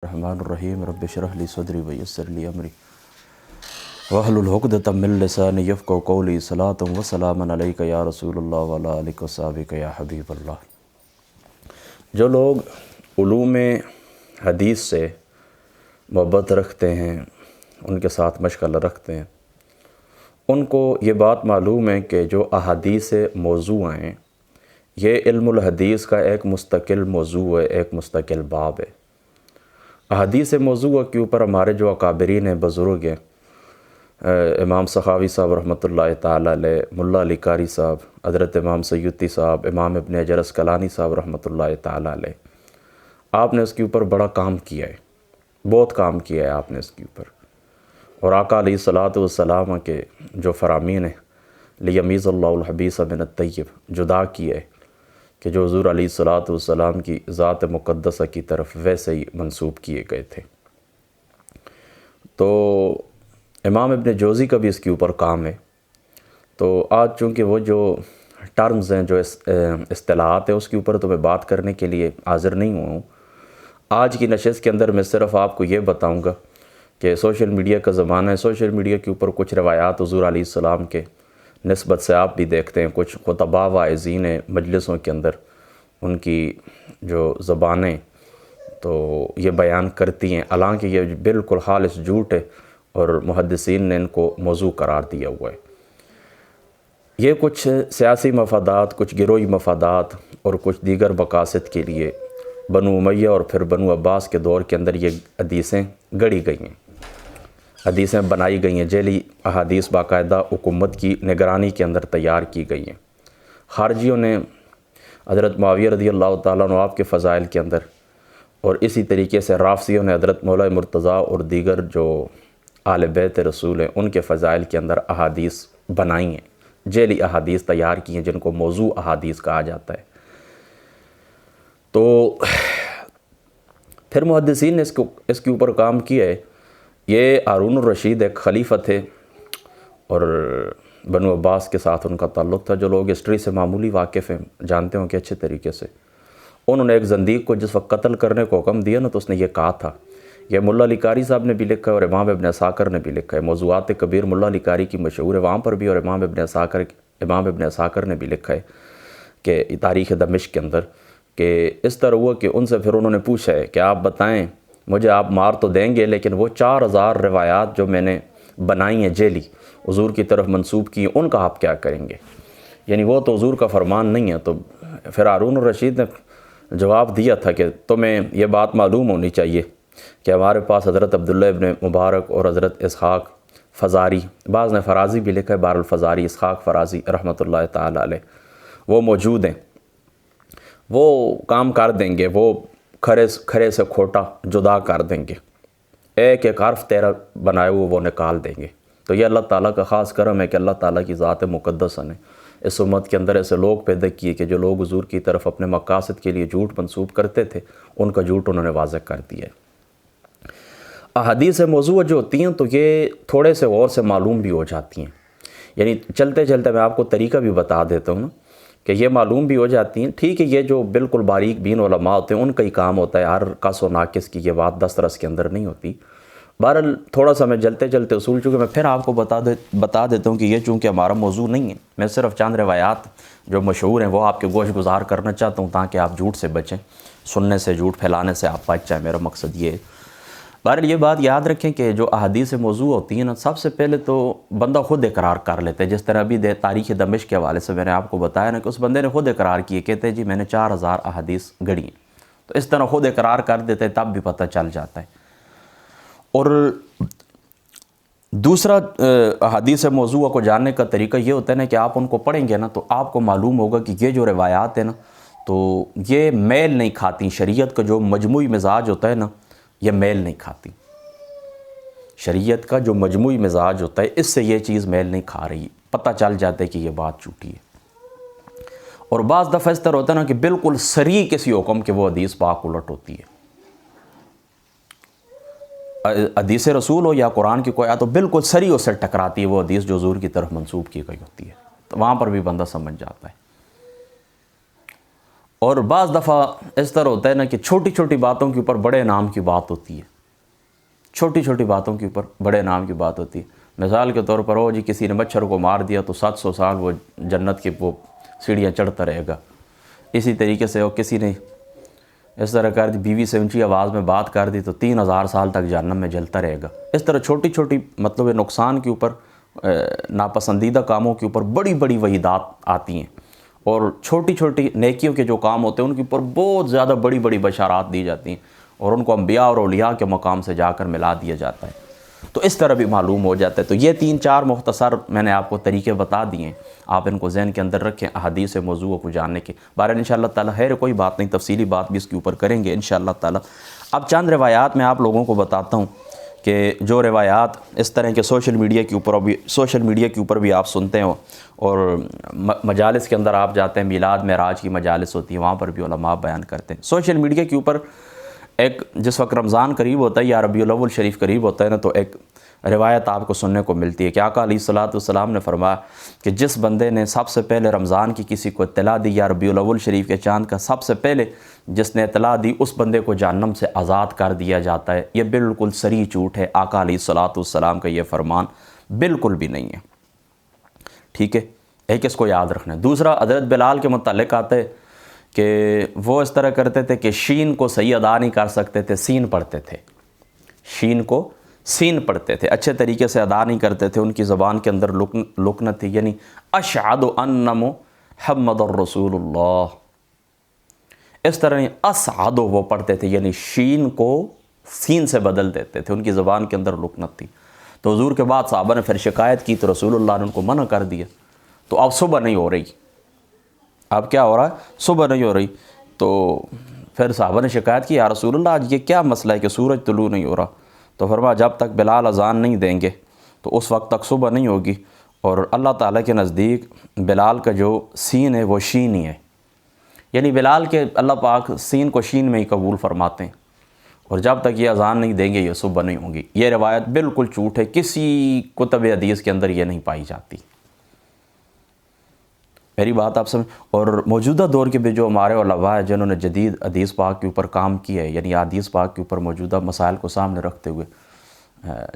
الرحمن الرحیم رب اشرح لی صدری ویسر لی امری واحلل عقدۃ من لسانی یفقهوا قولی صلاۃ و سلام علیک یا رسول اللہ وعلی آلک و صحبک یا حبیب اللہ۔ جو لوگ علوم حدیث سے محبت رکھتے ہیں، ان کے ساتھ مشغلہ رکھتے ہیں، ان کو یہ بات معلوم ہے کہ جو احادیث موضوع ہیں یہ علم الحدیث کا ایک مستقل موضوع ہے، ایک مستقل باب ہے۔ احادیث موضوع کے اوپر ہمارے جو اکابرین ہیں، بزرگ ہیں، امام سخاوی صاحب رحمۃ اللہ تعالی علیہ، ملا علی قاری صاحب، حضرت امام سیوطی صاحب، امام ابن حجر عسقلانی صاحب رحمۃ اللہ تعالی علیہ، آپ نے اس کے اوپر بڑا کام کیا ہے، بہت کام کیا ہے آپ نے اس کے اوپر۔ اور آقا علیہ الصلاۃ والسلام کے جو فرامین ہیں، لیمیز اللہ الحبیث من الطیب، جدا کیے ہے کہ جو حضور علیہ الصلاۃ والسلام کی ذات مقدسہ کی طرف ویسے ہی منسوب کیے گئے تھے۔ تو امام ابن جوزی کا بھی اس کے اوپر کام ہے۔ تو آج چونکہ وہ جو ٹرمز ہیں، جو اصطلاحات ہیں، اس کے اوپر تو میں بات کرنے کے لیے حاضر نہیں ہوا ہوں۔ آج کی نشست کے اندر میں صرف آپ کو یہ بتاؤں گا کہ سوشل میڈیا کا زمانہ ہے، سوشل میڈیا کے اوپر کچھ روایات حضور علیہ السلام کے نسبت سے آپ بھی دیکھتے ہیں، کچھ خطباء واعظین مجلسوں کے اندر ان کی جو زبانیں تو یہ بیان کرتی ہیں، حالانکہ یہ بالکل خالص جھوٹ ہے اور محدثین نے ان کو موضوع قرار دیا ہوا ہے۔ یہ کچھ سیاسی مفادات، کچھ گروہی مفادات اور کچھ دیگر مقاصد کے لیے بنو امیہ اور پھر بنو عباس کے دور کے اندر یہ حدیثیں گڑھی گئی ہیں، حدیثیں بنائی گئی ہیں، جعلی احادیث باقاعدہ حکومت کی نگرانی کے اندر تیار کی گئی ہیں۔ خارجیوں نے حضرت معاویہ رضی اللہ تعالیٰ عنہ آپ کے فضائل کے اندر، اور اسی طریقے سے رافضیوں نے حضرت مولا مرتضیٰ اور دیگر جو آل بیت رسول ہیں ان کے فضائل کے اندر احادیث بنائی ہیں، جعلی احادیث تیار کی ہیں جن کو موضوع احادیث کہا جاتا ہے۔ تو پھر محدثین نے اس کے اوپر کام کیا ہے۔ یہ ہارون الرشید ایک خلیفہ تھے اور بنو عباس کے ساتھ ان کا تعلق تھا۔ جو لوگ ہسٹری سے معمولی واقف ہیں جانتے ہوں کہ اچھے طریقے سے، انہوں نے ایک زندیق کو جس وقت قتل کرنے کو حکم دیا نا، تو اس نے یہ کہا تھا، یہ ملا علی قاری صاحب نے بھی لکھا ہے اور امام ابن عساکر نے بھی لکھا ہے، موضوعات کبیر ملا علی قاری کی مشہور ہے وہاں پر بھی، اور امام ابن عساکر نے بھی لکھا ہے کہ تاریخ دمشق کے اندر کہ اس طرح ہوا کہ ان سے پھر انہوں نے پوچھا ہے کہ آپ بتائیں مجھے، آپ مار تو دیں گے لیکن وہ 4000 روایات جو میں نے بنائی ہیں جعلی حضور کی طرف منسوب کی ہیں، ان کا آپ کیا کریں گے؟ یعنی وہ تو حضور کا فرمان نہیں ہے۔ تو پھر ہارون الرشید نے جواب دیا تھا کہ تمہیں یہ بات معلوم ہونی چاہیے کہ ہمارے پاس حضرت عبداللہ ابن مبارک اور حضرت اسحاق فزاری، بعض نے فرازی بھی لکھا ہے، بہر الفزاری، اسحاق فرازی رحمۃ اللہ تعالی علیہ، وہ موجود ہیں، وہ کام کر دیں گے، وہ کھرے سے کھوٹا جدا کر دیں گے، ایک ایک حرف تیرا بنائے ہوئے وہ نکال دیں گے۔ تو یہ اللہ تعالیٰ کا خاص کرم ہے کہ اللہ تعالیٰ کی ذات مقدسہ نے اس امت کے اندر ایسے لوگ پیدا کیے کہ جو لوگ حضور کی طرف اپنے مقاصد کے لیے جھوٹ منسوب کرتے تھے، ان کا جھوٹ انہوں نے واضح کر دیا ہے۔ احادیث موضوع جو ہوتی ہیں تو یہ تھوڑے سے غور سے معلوم بھی ہو جاتی ہیں، یعنی چلتے چلتے میں آپ کو طریقہ بھی بتا دیتا ہوں نا کہ یہ معلوم بھی ہو جاتی ہیں۔ ٹھیک ہے، یہ جو بالکل باریک بین علماء ہوتے ہیں ان کا ہی کام ہوتا ہے، ہر قص و ناقص کی یہ بات دسترس کے اندر نہیں ہوتی۔ بہرحال تھوڑا سا میں چلتے چلتے اصول، چونکہ میں پھر آپ کو بتا دیتا ہوں کہ یہ چونکہ ہمارا موضوع نہیں ہے، میں صرف چند روایات جو مشہور ہیں وہ آپ کے گوش گزار کرنا چاہتا ہوں تاکہ آپ جھوٹ سے بچیں، سننے سے، جھوٹ پھیلانے سے آپ بچ جائیں، میرا مقصد یہ ہے۔ بہرحال یہ بات یاد رکھیں کہ جو احادیث موضوع ہوتی ہیں نا، سب سے پہلے تو بندہ خود اقرار کر لیتا ہے، جس طرح ابھی تاریخ دمشق کے حوالے سے میں نے آپ کو بتایا نا کہ اس بندے نے خود اقرار کیے، کہتے ہیں جی میں نے 4000 احادیث گڑھی ہیں، تو اس طرح خود اقرار کر دیتے ہیں، تب بھی پتہ چل جاتا ہے۔ اور دوسرا احادیث موضوع کو جاننے کا طریقہ یہ ہوتا ہے نا کہ آپ ان کو پڑھیں گے نا تو آپ کو معلوم ہوگا کہ یہ جو روایات ہیں نا تو یہ میل نہیں کھاتی، شریعت کا جو مجموعی مزاج ہوتا ہے نا یہ میل نہیں کھاتی، شریعت کا جو مجموعی مزاج ہوتا ہے اس سے یہ چیز میل نہیں کھا رہی، پتہ چل جاتا ہے کہ یہ بات جھوٹی ہے۔ اور بعض دفعہ اس طرح ہوتا ہے نا کہ بالکل صریح کسی حکم کے وہ حدیث پاک الٹ ہوتی ہے، حدیث رسول ہو یا قرآن کی کوئی آیت تو بالکل صریح اس سے ٹکراتی ہے وہ حدیث جو حضور کی طرف منسوب کی گئی ہوتی ہے، تو وہاں پر بھی بندہ سمجھ جاتا ہے۔ اور بعض دفعہ اس طرح ہوتا ہے نا کہ چھوٹی چھوٹی باتوں کے اوپر بڑے انعام کی بات ہوتی ہے، چھوٹی چھوٹی باتوں کے اوپر بڑے انعام کی بات ہوتی ہے۔ مثال کے طور پر جی کسی نے مچھر کو مار دیا تو 700 سال وہ جنت کی وہ سیڑھیاں چڑھتا رہے گا۔ اسی طریقے سے کسی نے اس طرح کر دی، بیوی سے اونچی آواز میں بات کر دی تو 3000 سال تک جہنم میں جلتا رہے گا۔ اس طرح چھوٹی چھوٹی مطلب نقصان کے اوپر، ناپسندیدہ کاموں کے اوپر بڑی بڑی وعیدات آتی ہیں، اور چھوٹی چھوٹی نیکیوں کے جو کام ہوتے ہیں ان کے اوپر بہت زیادہ بڑی بڑی بشارات دی جاتی ہیں، اور ان کو انبیاء اور اولیاء کے مقام سے جا کر ملا دیا جاتا ہے۔ تو اس طرح بھی معلوم ہو جاتا ہے۔ تو یہ 3-4 مختصر میں نے آپ کو طریقے بتا دیے ہیں، آپ ان کو ذہن کے اندر رکھیں احادیث موضوع کو جاننے کے بارے میں۔ انشاءاللہ تعالیٰ خیر کوئی بات نہیں، تفصیلی بات بھی اس کے اوپر کریں گے انشاءاللہ تعالیٰ۔ اب چند روایات میں آپ لوگوں کو بتاتا ہوں کہ جو روایات اس طرح کے سوشل میڈیا کے اوپر بھی آپ سنتے ہو، اور مجالس کے اندر آپ جاتے ہیں، میلاد معراج کی مجالس ہوتی ہیں، وہاں پر بھی علماء بیان کرتے ہیں۔ سوشل میڈیا کے اوپر ایک جس وقت رمضان قریب ہوتا ہے یا ربیع الاول شریف قریب ہوتا ہے نا، تو ایک روایت آپ کو سننے کو ملتی ہے کہ آقا علیہ الصلوۃ والسلام نے فرمایا کہ جس بندے نے سب سے پہلے رمضان کی کسی کو اطلاع دی، یا ربیع الاول شریف کے چاند کا سب سے پہلے جس نے اطلاع دی، اس بندے کو جہنم سے آزاد کر دیا جاتا ہے۔ یہ بالکل صریح جھوٹ ہے، آقا علیہ الصلوۃ والسلام کا یہ فرمان بالکل بھی نہیں ہے، ٹھیک ہے؟ ایک اس کو یاد رکھنا ہے۔ دوسرا، حضرت بلال کے متعلق آتا ہے کہ وہ اس طرح کرتے تھے کہ شین کو صحیح ادا نہیں کر سکتے تھے، سین پڑھتے تھے، شین کو سین پڑھتے تھے، اچھے طریقے سے ادا نہیں کرتے تھے، ان کی زبان کے اندر لکنت تھی، یعنی اشہد ان محمد الرسول اللہ، اس طرح نہیں اسعد وہ پڑھتے تھے، یعنی شین کو سین سے بدل دیتے تھے، ان کی زبان کے اندر لکنت تھی۔ تو حضور کے بعد صحابہ نے پھر شکایت کی تو رسول اللہ نے ان کو منع کر دیا۔ تو اب صبح نہیں ہو رہی، اب کیا ہو رہا ہے؟ صبح نہیں ہو رہی۔ تو پھر صحابہ نے شکایت کی، یا رسول اللہ آج یہ کیا مسئلہ ہے کہ سورج طلوع نہیں ہو رہا؟ تو فرمایا جب تک بلال اذان نہیں دیں گے تو اس وقت تک صبح نہیں ہوگی، اور اللہ تعالیٰ کے نزدیک بلال کا جو سین ہے وہ شین ہی ہے، یعنی بلال کے اللہ پاک سین کو شین میں ہی قبول فرماتے ہیں، اور جب تک یہ اذان نہیں دیں گے یہ صبح نہیں ہوں گی۔ یہ روایت بالکل جھوٹ ہے، کسی کتب حدیث کے اندر یہ نہیں پائی جاتی۔ میری بات آپ سمجھ۔ اور موجودہ دور کے بھی جو ہمارے علماء ہیں جنہوں نے جدید حدیث پاک کے اوپر کام کیا ہے، یعنی حدیث پاک کے اوپر موجودہ مسائل کو سامنے رکھتے ہوئے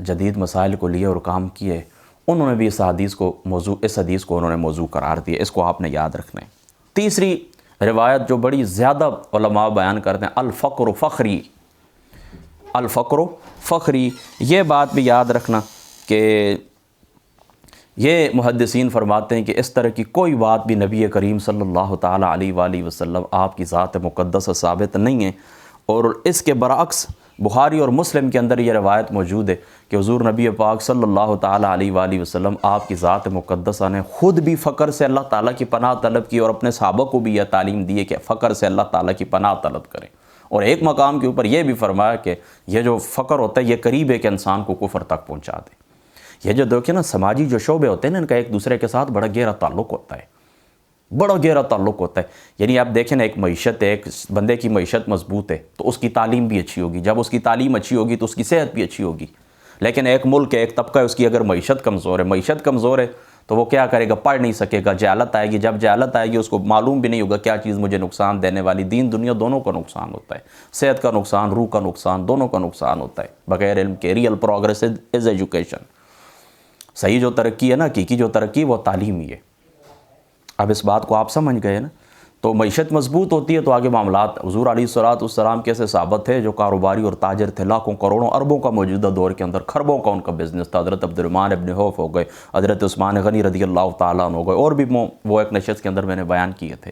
جدید مسائل کو لیے اور کام کیے، انہوں نے بھی اس حدیث کو انہوں نے موضوع قرار دیا۔ اس کو آپ نے یاد رکھنا ہے۔ تیسری روایت جو بڑی زیادہ علماء بیان کرتے ہیں، الفقر فخری، الفقر فخری، یہ بات بھی یاد رکھنا کہ یہ محدثین فرماتے ہیں کہ اس طرح کی کوئی بات بھی نبی کریم صلی اللہ تعالیٰ علیہ وآلہ وسلم آپ کی ذات مقدس ثابت نہیں ہے، اور اس کے برعکس بخاری اور مسلم کے اندر یہ روایت موجود ہے کہ حضور نبی پاک صلی اللہ تعالیٰ علیہ وآلہ وسلم آپ کی ذات مقدسہ نے خود بھی فقر سے اللہ تعالیٰ کی پناہ طلب کی، اور اپنے صحابہ کو بھی یہ تعلیم دی ہے کہ فقر سے اللہ تعالیٰ کی پناہ طلب کریں، اور ایک مقام کے اوپر یہ بھی فرمایا کہ یہ جو فقر ہوتا ہے یہ قریب ہے کہ انسان کو کفر تک پہنچا دے۔ یہ جو دیکھیں نا سماجی جو شعبے ہوتے ہیں نا، ان کا ایک دوسرے کے ساتھ بڑا گہرا تعلق ہوتا ہے، بڑا گہرا تعلق ہوتا ہے۔ یعنی آپ دیکھیں نا، ایک معیشت ہے، ایک بندے کی معیشت مضبوط ہے تو اس کی تعلیم بھی اچھی ہوگی، جب اس کی تعلیم اچھی ہوگی تو اس کی صحت بھی اچھی ہوگی۔ لیکن ایک ملک ہے، ایک طبقہ ہے، اس کی اگر معیشت کمزور ہے تو وہ کیا کرے گا؟ پڑھ نہیں سکے گا، جہالت آئے گی، جب جہالت آئے گی اس کو معلوم بھی نہیں ہوگا کیا چیز مجھے نقصان دینے والی، دین دنیا دونوں کا نقصان ہوتا ہے، صحت کا نقصان، روح کا نقصان، دونوں کا نقصان ہوتا ہے بغیر علم کے۔ ریئل پروگریس از ایجوکیشن، صحیح جو ترقی ہے نا، حقیقی جو ترقی وہ تعلیم ہی ہے۔ اب اس بات کو آپ سمجھ گئے نا؟ تو معیشت مضبوط ہوتی ہے تو آگے معاملات۔ حضور علیہ الصلوۃ والسلام کے ایسے صحابہ تھے جو کاروباری اور تاجر تھے، لاکھوں کروڑوں اربوں کا موجودہ دور کے اندر خربوں کا ان کا بزنس تھا۔ حضرت عبد الرحمن ابن عوف ہو گئے، حضرت عثمان غنی رضی اللہ تعالیٰ عنہ ہو گئے، اور بھی وہ ایک نشست کے اندر میں نے بیان کیے تھے۔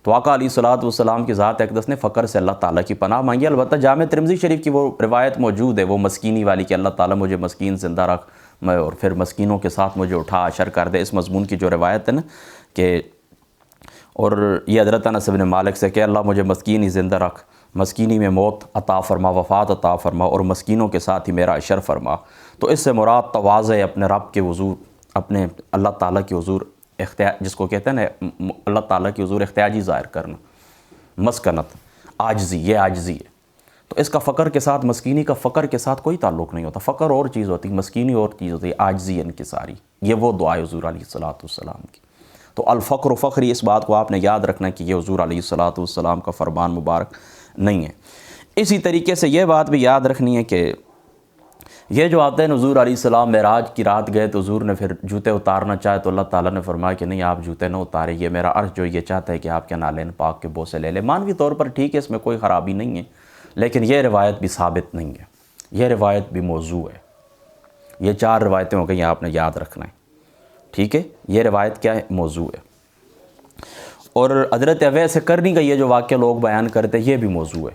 تو آقا علیہ الصلوۃ والسلام کی ذات اقدس نے فقر سے اللہ تعالیٰ کی پناہ مانگی۔ البتہ جامع ترمذی شریف کی وہ روایت موجود ہے، وہ مسکینی والی کہ اللہ تعالیٰ مجھے مسکین زندہ رکھ اور پھر مسکینوں کے ساتھ مجھے اٹھا اشر کر دے، اس مضمون کی جو روایت ہے نا کہ، اور یہ حضرت انس بن مالک سے کہ اللہ مجھے مسکین ہی زندہ رکھ، مسکینی میں موت عطا فرما، وفات عطا فرما، اور مسکینوں کے ساتھ ہی میرا اشر فرما۔ تو اس سے مراد تواضع اپنے رب کے حضور، اپنے اللہ تعالیٰ کے حضور جس کو کہتے ہیں نا اللہ تعالیٰ کی حضور احتیاجی ظاہر کرنا، مسکنت، عاجزی، یہ عاجزی ہے۔ تو اس کا فقر کے ساتھ، مسکینی کا فقر کے ساتھ کوئی تعلق نہیں ہوتا، فقر اور چیز ہوتی ہے، مسکینی اور چیز ہوتی ہے، عاجزی انکساری۔ یہ وہ دعا ہے حضور علیہ الصلوۃ والسلام کی۔ تو الفقر فخری، اس بات کو آپ نے یاد رکھنا کہ یہ حضور علیہ الصلوۃ والسلام کا فرمان مبارک نہیں ہے۔ اسی طریقے سے یہ بات بھی یاد رکھنی ہے کہ یہ جو آتے ہیں حضور علیہ السلام معراج کی رات گئے تو حضور نے پھر جوتے اتارنا چاہے تو اللہ تعالیٰ نے فرمایا کہ نہیں، آپ جوتے نہ اتارے، یہ میرا عرش جو یہ چاہتا ہے کہ آپ کے نالین پاک کے بوسے لے لے۔ مانوی طور پر ٹھیک ہے، اس میں کوئی خرابی نہیں ہے، لیکن یہ روایت بھی ثابت نہیں ہے، یہ روایت بھی موضوع ہے۔ یہ 4 روایتیں ہو گئی، آپ نے یاد رکھنا ہے، ٹھیک ہے۔ یہ روایت کیا ہے؟ موضوع ہے۔ اور حضرت اویس کرنی کا یہ جو واقعہ لوگ بیان کرتے ہیں، یہ بھی موضوع ہے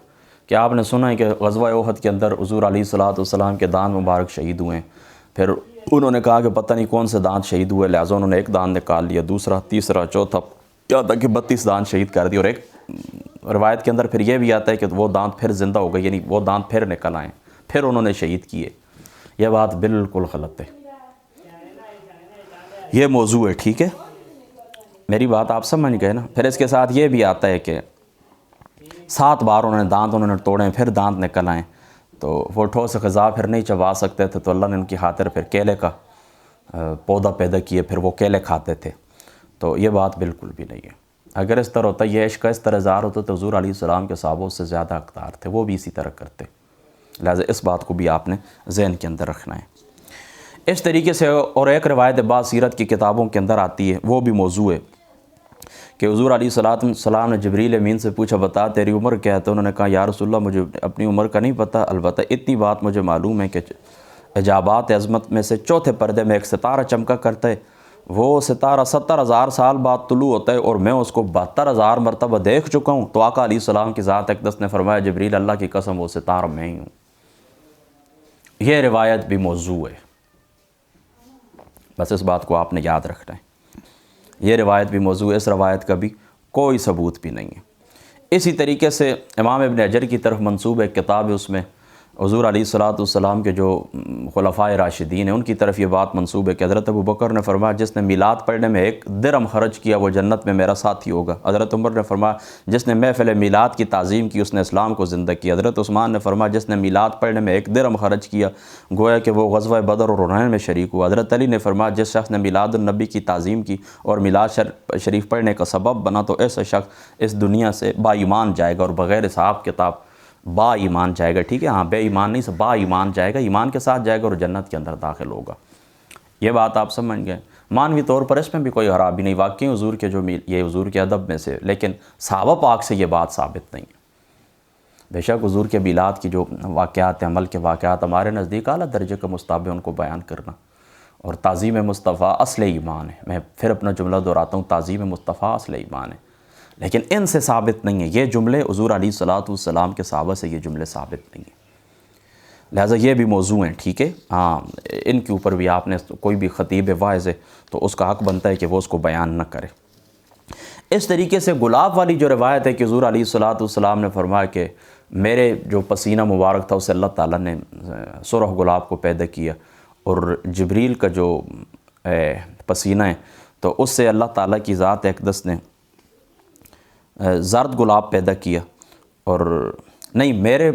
کہ آپ نے سنا ہے کہ غزوہ احد کے اندر حضور علیہ الصلوۃ والسلام کے دانت مبارک شہید ہوئے ہیں۔ پھر انہوں نے کہا کہ پتہ نہیں کون سے دانت شہید ہوئے، لہٰذا انہوں نے ایک دانت نکال لیا، دوسرا، تیسرا، چوتھا، یہاں تک کہ 32 دانت شہید کر دی۔ اور ایک روایت کے اندر پھر یہ بھی آتا ہے کہ وہ دانت پھر زندہ ہو گئے، یعنی وہ دانت پھر نکل آئے، پھر انہوں نے شہید کیے۔ یہ بات بالکل غلط ہے، یہ موضوع ہے، ٹھیک ہے، میری بات آپ سمجھ گئے نا۔ پھر اس کے ساتھ یہ بھی آتا ہے کہ 7 بار انہوں نے توڑے، پھر دانت نکل آئے، تو وہ ٹھوس غذا پھر نہیں چبا سکتے تھے، تو اللہ نے ان کی خاطر پھر کیلے کا پودا پیدا کیے، پھر وہ کیلے کھاتے تھے۔ تو یہ بات بالکل بھی نہیں ہے۔ اگر اس طرح ہوتا، یہ عشق اس طرح اظہار ہوتا تو حضور علیہ السلام کے صحابہ اس سے زیادہ حقدار تھے، وہ بھی اسی طرح کرتے، لہٰذا اس بات کو بھی آپ نے ذہن کے اندر رکھنا ہے۔ اس طریقے سے اور ایک روایت بعض سیرت کی کتابوں کے اندر آتی ہے، وہ بھی موضوع ہے کہ حضور علیہ السلام نے جبریل امین سے پوچھا بتا تیری عمر کیا ہے؟ تو انہوں نے کہا یا رسول اللہ مجھے اپنی عمر کا نہیں پتہ، البتہ اتنی بات مجھے معلوم ہے کہ عجابات عظمت میں سے چوتھے پردے میں ایک ستارہ چمکا کرتا ہے، وہ ستارہ 70,000 سال بعد طلوع ہوتا ہے اور میں اس کو 72,000 مرتبہ دیکھ چکا ہوں۔ تو آقا علیہ السلام کی ذات اقدس نے فرمایا جبریل اللہ کی قسم وہ ستارہ میں ہی ہوں۔ یہ روایت بھی موضوع ہے، بس اس بات کو آپ نے یاد رکھنا ہے، یہ روایت بھی موضوع ہے، اس روایت کا بھی کوئی ثبوت بھی نہیں ہے۔ اسی طریقے سے امام ابن حجر کی طرف منسوب ایک کتاب ہے، اس میں حضور علیہ الصلوۃ والسلام کے جو خلفائے راشدین ہیں ان کی طرف یہ بات منسوب ہے کہ حضرت ابوبکر نے فرمایا جس نے میلاد پڑھنے میں 1 درہم خرچ کیا وہ جنت میں میرا ساتھی ہوگا۔ حضرت عمر نے فرمایا جس نے محفل میلاد کی تعظیم کی اس نے اسلام کو زندہ کیا۔ حضرت عثمان نے فرمایا جس نے میلاد پڑھنے میں 1 درہم خرچ کیا گویا کہ وہ غزوہ بدر اور حنین میں شریک ہوا۔ حضرت علی نے فرمایا جس شخص نے میلاد النبی کی تعظیم کی اور میلاد شریف پڑھنے کا سبب بنا تو ایسا شخص اس دنیا سے با ایمان جائے گا اور بغیر حساب کتاب با ایمان جائے گا، ٹھیک ہے، ہاں بے ایمان نہیں، با ایمان جائے گا، ایمان کے ساتھ جائے گا اور جنت کے اندر داخل ہوگا۔ یہ بات آپ سمجھ گئے۔ مانوی طور پر اس میں بھی کوئی خرابی نہیں، واقعی حضور کے جو یہ حضور کے ادب میں سے، لیکن صحابہ پاک سے یہ بات ثابت نہیں ہے۔ بے شک حضور کے میلاد کی جو واقعات ہیں، عمل کے واقعات ہمارے نزدیک اعلیٰ درجے کا مستحب ہے ان کو بیان کرنا، اور تعظیم مصطفیٰ اصل ایمان ہے۔ میں پھر اپنا جملہ دہراتا ہوں، تعظیم مصطفیٰ اصل ایمان ہے، لیکن ان سے ثابت نہیں ہے۔ یہ جملے حضور علیہ الصلوۃ والسلام کے صحابہ سے یہ جملے ثابت نہیں ہیں، لہٰذا یہ بھی موضوع ہیں، ٹھیک ہے، ہاں ان کے اوپر بھی آپ نے کوئی بھی خطیب واعظ ہے تو اس کا حق بنتا ہے کہ وہ اس کو بیان نہ کرے۔ اس طریقے سے گلاب والی جو روایت ہے کہ حضور علیہ الصلوۃ والسلام نے فرمایا کہ میرے جو پسینہ مبارک تھا اسے اللہ تعالیٰ نے سرخ گلاب کو پیدا کیا، اور جبریل کا جو پسینہ ہے تو اس سے اللہ تعالیٰ کی ذات اقدس نے زرد گلاب پیدا کیا، اور نہیں، میرے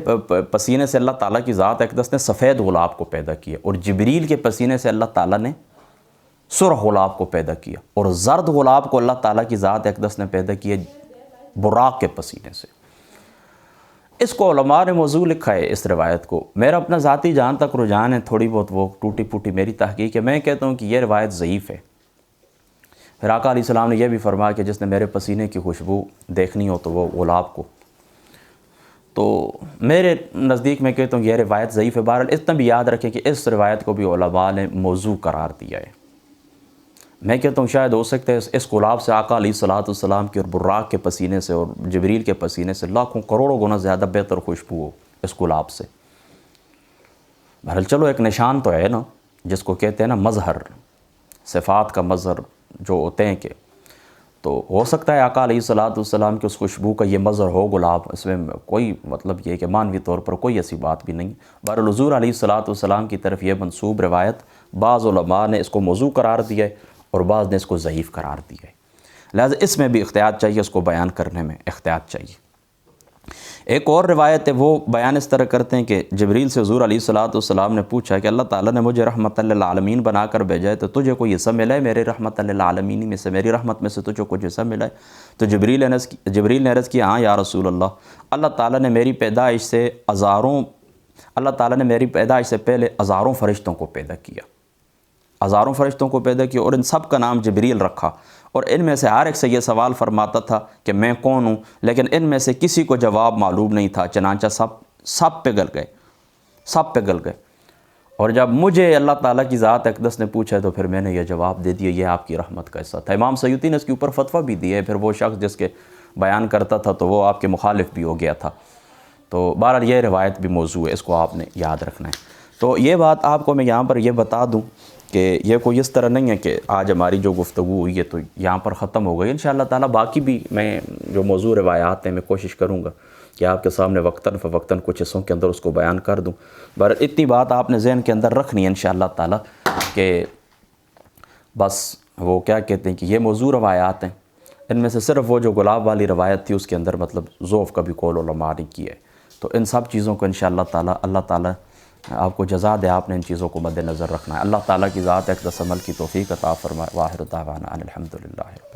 پسینے سے اللہ تعالیٰ کی ذات اقدس نے سفید گلاب کو پیدا کیا، اور جبریل کے پسینے سے اللہ تعالیٰ نے سرخ گلاب کو پیدا کیا، اور زرد گلاب کو اللہ تعالیٰ کی ذات اقدس نے پیدا کیا براق کے پسینے سے۔ اس کو علماء نے موضوع لکھا ہے اس روایت کو، میرا اپنا ذاتی جہاں تک رجحان ہے، تھوڑی بہت وہ ٹوٹی پھوٹی میری تحقیق ہے، میں کہتا ہوں کہ یہ روایت ضعیف ہے۔ پھر آقا علیہ السلام نے یہ بھی فرمایا کہ جس نے میرے پسینے کی خوشبو دیکھنی ہو تو وہ گلاب کو، تو میرے نزدیک میں کہتا ہوں یہ روایت ضعیف ہے۔ بہرحال اتنا بھی یاد رکھیں کہ اس روایت کو بھی علماء نے موضوع قرار دیا ہے۔ میں کہتا ہوں شاید ہو سکتا ہے اس گلاب سے آقا علیہ الصلوۃ والسلام کی اور براق کے پسینے سے اور جبریل کے پسینے سے لاکھوں کروڑوں گنا زیادہ بہتر خوشبو ہو اس گلاب سے۔ بہرحال چلو ایک نشان تو ہے نا، جس کو کہتے ہیں نا مظہر، صفات کا مظہر جو ہوتے ہیں، کہ تو ہو سکتا ہے آقا علیہ الصلوۃ والسلام کی اس خوشبو کا یہ مظہر ہو گلاب، اس میں کوئی مطلب یہ کہ مانوی طور پر کوئی ایسی بات بھی نہیں۔ بہرحال حضور علیہ الصلوۃ والسلام کی طرف یہ منسوب روایت بعض علماء نے اس کو موضوع قرار دیا ہے اور بعض نے اس کو ضعیف قرار دیا ہے، لہٰذا اس میں بھی احتیاط چاہیے، اس کو بیان کرنے میں احتیاط چاہیے۔ ایک اور روایت ہے، وہ بیان اس طرح کرتے ہیں کہ جبریل سے حضور علیہ الصلوۃ والسلام نے پوچھا کہ اللہ تعالیٰ نے مجھے رحمت للعالمین بنا کر بھیجا ہے، تو تجھے کوئی حصہ ملا ہے میرے رحمت للعالمین میں سے، میری رحمت میں سے تجھے کچھ حصہ ملا ہے؟ تو جبریل نے عرض کیا، ہاں یا رسول اللہ تعالیٰ نے میری پیدائش سے پہلے ہزاروں فرشتوں کو پیدا کیا، ہزاروں فرشتوں کو پیدا کیا، اور ان سب کا نام جبریل رکھا، اور ان میں سے ہر ایک سے یہ سوال فرماتا تھا کہ میں کون ہوں، لیکن ان میں سے کسی کو جواب معلوم نہیں تھا، چنانچہ سب پگھل گئے۔ اور جب مجھے اللہ تعالیٰ کی ذات اقدس نے پوچھا تو پھر میں نے یہ جواب دے دیا، یہ آپ کی رحمت کا حصہ تھا۔ امام سیوطی نے اس کے اوپر فتویٰ بھی دیا ہے، پھر وہ شخص جس کے بیان کرتا تھا تو وہ آپ کے مخالف بھی ہو گیا تھا۔ تو بہرحال یہ روایت بھی موضوع ہے، اس کو آپ نے یاد رکھنا ہے۔ تو یہ بات آپ کو میں یہاں پر یہ بتا دوں کہ یہ کوئی اس طرح نہیں ہے کہ آج ہماری جو گفتگو ہوئی ہے تو یہاں پر ختم ہو گئی۔ انشاءاللہ تعالیٰ باقی بھی میں جو موضوع روایات ہیں میں کوشش کروں گا کہ آپ کے سامنے وقتاً فوقتاً کچھ حصوں کے اندر اس کو بیان کر دوں۔ اتنی بات آپ نے ذہن کے اندر رکھنی ہے انشاءاللہ تعالیٰ کہ بس وہ کیا کہتے ہیں کہ یہ موضوع روایات ہیں، ان میں سے صرف وہ جو گلاب والی روایت تھی اس کے اندر مطلب ضعف کا بھی قول علماء نے کیا ہے۔ تو ان سب چیزوں کو انشاءاللہ تعالیٰ اللہ تعالیٰ آپ کو جزا دے، آپ نے ان چیزوں کو مد نظر رکھنا ہے۔ اللہ تعالیٰ کی ذات اقدس عمل کی توفیق عطا فرمائے۔ واخر دعوانا ان الحمدللہ۔